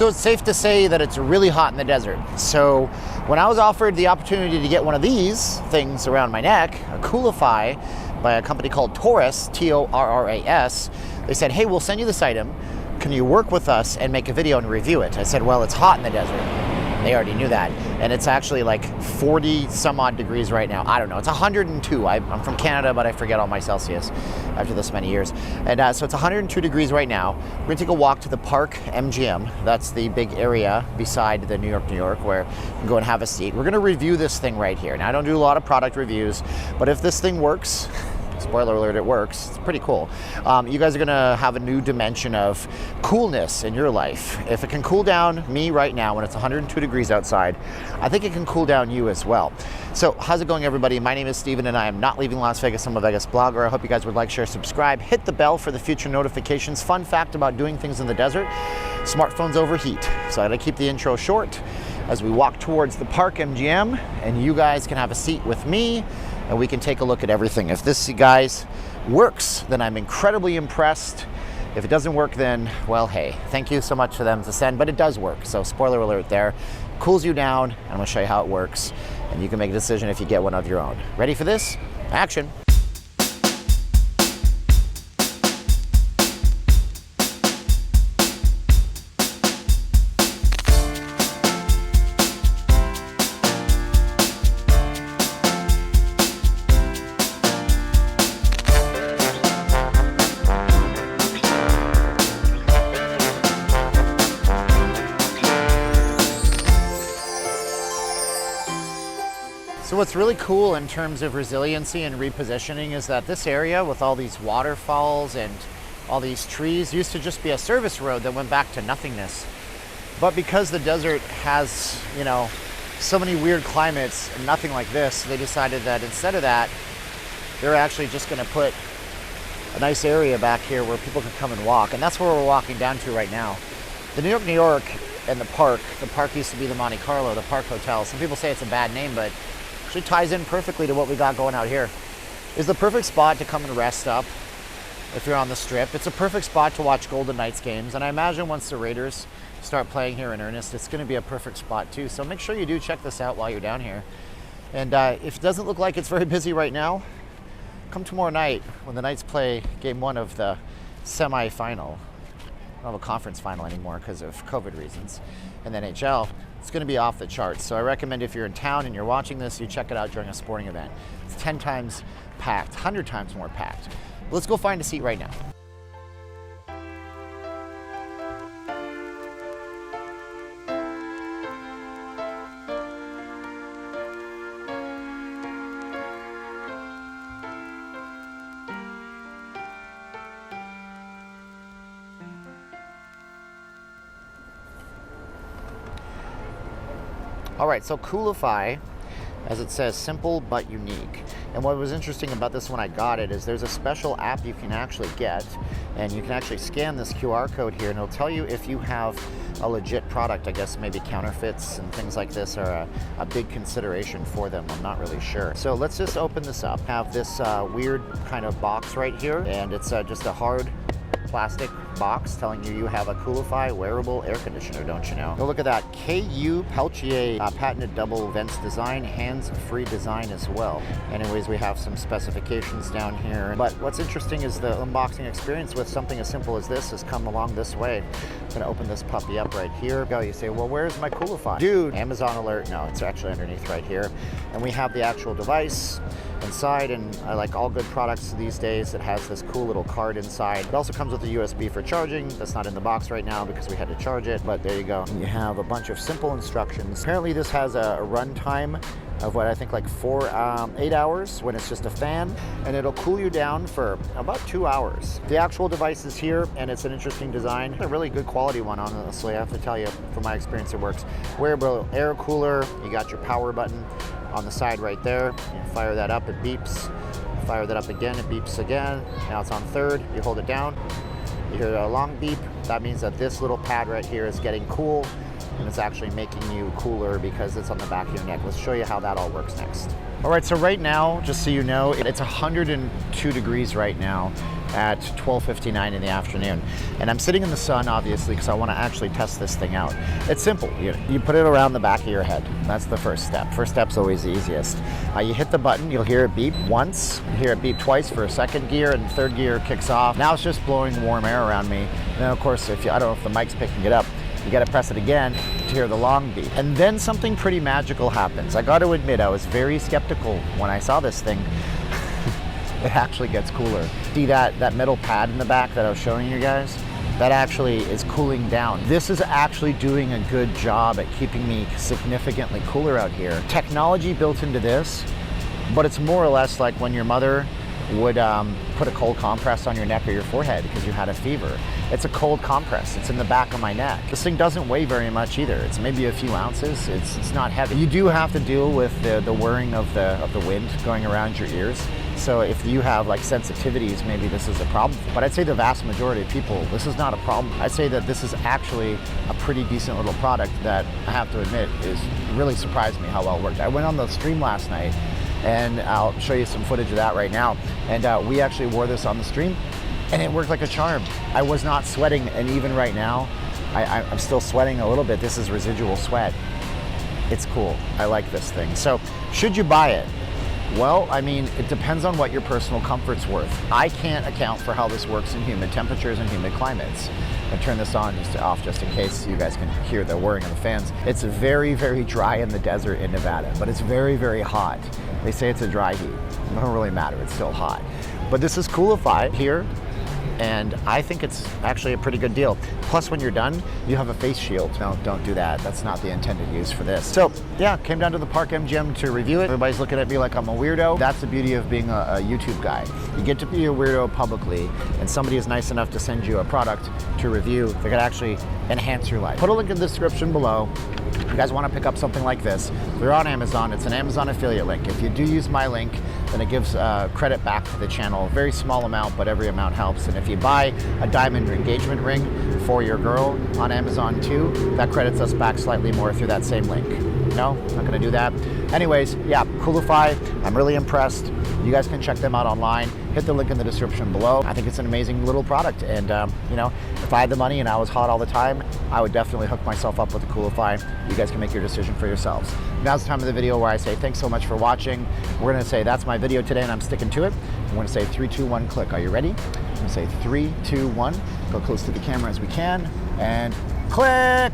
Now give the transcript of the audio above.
So it's safe to say that it's really hot in the desert. So when I was offered the opportunity to get one of these things around my neck, a Coolify by a company called Torras, Torras, they said, hey, we'll send you this item. Can you work with us and make a video and review it? I said, well, it's hot in the desert. They already knew that. And it's actually like 40 some odd degrees right now. I don't know, it's 102. I'm from Canada, but I forget all my Celsius after this many years. And so it's 102 degrees right now. We're gonna take a walk to the park MGM. That's the big area beside the New York, where you can go and have a seat. We're gonna review this thing right here. Now, I don't do a lot of product reviews, but if this thing works, spoiler alert, it works. It's pretty cool. You guys are gonna have a new dimension of coolness in your life. If it can cool down me right now when it's 102 degrees outside, I think it can cool down you as well. So how's it going, everybody? My name is Steven and I am not leaving Las Vegas. I'm a Vegas blogger. I hope you guys would like, share, subscribe, hit the bell for the future notifications. Fun fact about doing things in the desert, smartphones overheat. So I gotta keep the intro short as we walk towards the park MGM, and you guys can have a seat with me and we can take a look at everything. If this, guys, works, then I'm incredibly impressed. If it doesn't work, then, well, hey, thank you so much for them to send, but it does work. So spoiler alert there. Cools you down, and I'm gonna show you how it works, and you can make a decision if you get one of your own. Ready for this? Action. So what's really cool in terms of resiliency and repositioning is that this area with all these waterfalls and all these trees used to just be a service road that went back to nothingness. But because the desert has, you know, so many weird climates and nothing like this, they decided that instead of that, they're actually just gonna put a nice area back here where people can come and walk. And that's where we're walking down to right now. The New York and the park used to be the Monte Carlo, the Park Hotel. Some people say it's a bad name, but actually ties in perfectly to what we got going out here. It's the perfect spot to come and rest up if you're on the Strip. It's a perfect spot to watch Golden Knights games, and I imagine once the Raiders start playing here in earnest, it's going to be a perfect spot too. So make sure you do check this out while you're down here. And if it doesn't look like it's very busy right now, come tomorrow night when the Knights play game 1 of the semi-final. I don't have a conference final anymore because of COVID reasons. And the NHL, it's going to be off the charts. So I recommend if you're in town and you're watching this, you check it out during a sporting event. It's 10 times packed, 100 times more packed. Let's go find a seat right now. All right, so Coolify, as it says, simple but unique. And what was interesting about this when I got it is there's a special app you can actually get, and you can actually scan this QR code here, and it'll tell you if you have a legit product. I guess maybe counterfeits and things like this are a big consideration for them. I'm not really sure. So let's just open this up. Have this weird kind of box right here, and it's just a hard plastic box telling you have a Coolify wearable air conditioner, don't you know? Go look at that. KU Peltier patented double vents design, hands-free design as well. Anyways, we have some specifications down here. But what's interesting is the unboxing experience with something as simple as this has come along this way. I'm gonna open this puppy up right here. Go, you say, well, where's my Coolify? Dude, Amazon alert. No, it's actually underneath right here. And we have the actual device inside, and I like all good products these days. It has this cool little card inside. It also comes with a USB for charging. That's not in the box right now because we had to charge it, but there you go. You have a bunch of simple instructions. Apparently this has a run time of what I think like 8 hours when it's just a fan, and it'll cool you down for about 2 hours. The actual device is here, and it's an interesting design. A really good quality one, honestly. I have to tell you, from my experience, it works. Wearable air cooler. You got your power button on the side right there. You fire that up, it beeps. Fire that up again, it beeps again. Now it's on third, you hold it down. You hear a long beep. That means that this little pad right here is getting cool, and it's actually making you cooler because it's on the back of your neck. Let's show you how that all works next. All right, so right now, just so you know, it's 102 degrees right now at 12:59 in the afternoon. And I'm sitting in the sun, obviously, because I want to actually test this thing out. It's simple. You put it around the back of your head. That's the first step. First step's always the easiest. You hit the button, you'll hear it beep once, you hear it beep twice for a second gear, and third gear kicks off. Now it's just blowing warm air around me. And then, of course, I don't know if the mic's picking it up, you gotta press it again to hear the long beep. And then something pretty magical happens. I gotta admit, I was very skeptical when I saw this thing. It actually gets cooler. See that metal pad in the back that I was showing you guys? That actually is cooling down. This is actually doing a good job at keeping me significantly cooler out here. Technology built into this, but it's more or less like when your mother would put a cold compress on your neck or your forehead because you had a fever. It's a cold compress. It's in the back of my neck. This thing doesn't weigh very much either. It's maybe a few ounces. It's not heavy. You do have to deal with the whirring of the wind going around your ears. So if you have like sensitivities, maybe this is a problem. But I'd say the vast majority of people, this is not a problem. I'd say that this is actually a pretty decent little product that I have to admit is really surprised me how well it worked. I went on the stream last night, and I'll show you some footage of that right now. And we actually wore this on the stream, and it worked like a charm. I was not sweating, and even right now, I'm still sweating a little bit. This is residual sweat. It's cool. I like this thing. So should you buy it? Well, I mean, it depends on what your personal comfort's worth. I can't account for how this works in humid temperatures and humid climates. I turn this on off just in case you guys can hear the whirring of the fans. It's very, very dry in the desert in Nevada, but it's very, very hot. They say it's a dry heat. It doesn't really matter, it's still hot. But this is Coolify here, and I think it's actually a pretty good deal. Plus, when you're done, you have a face shield. No, don't do that. That's not the intended use for this. So, yeah, came down to the Park MGM to review it. Everybody's looking at me like I'm a weirdo. That's the beauty of being a YouTube guy. You get to be a weirdo publicly, and somebody is nice enough to send you a product to review that could actually enhance your life. Put a link in the description below. If you guys want to pick up something like this, they're on Amazon. It's an Amazon affiliate link. If you do use my link, then it gives credit back to the channel. A very small amount, but every amount helps. And if you buy a diamond engagement ring for your girl on Amazon too, that credits us back slightly more through that same link. No, not gonna do that. Anyways, yeah, Coolify, I'm really impressed. You guys can check them out online. Hit the link in the description below. I think it's an amazing little product. And you know, if I had the money and I was hot all the time, I would definitely hook myself up with the Coolify. You guys can make your decision for yourselves. Now's the time of the video where I say thanks so much for watching. We're gonna say that's my video today and I'm sticking to it. I'm gonna say 3, 2, 1, click. Are you ready? I'm gonna say 3, 2, 1. Go close to the camera as we can and click.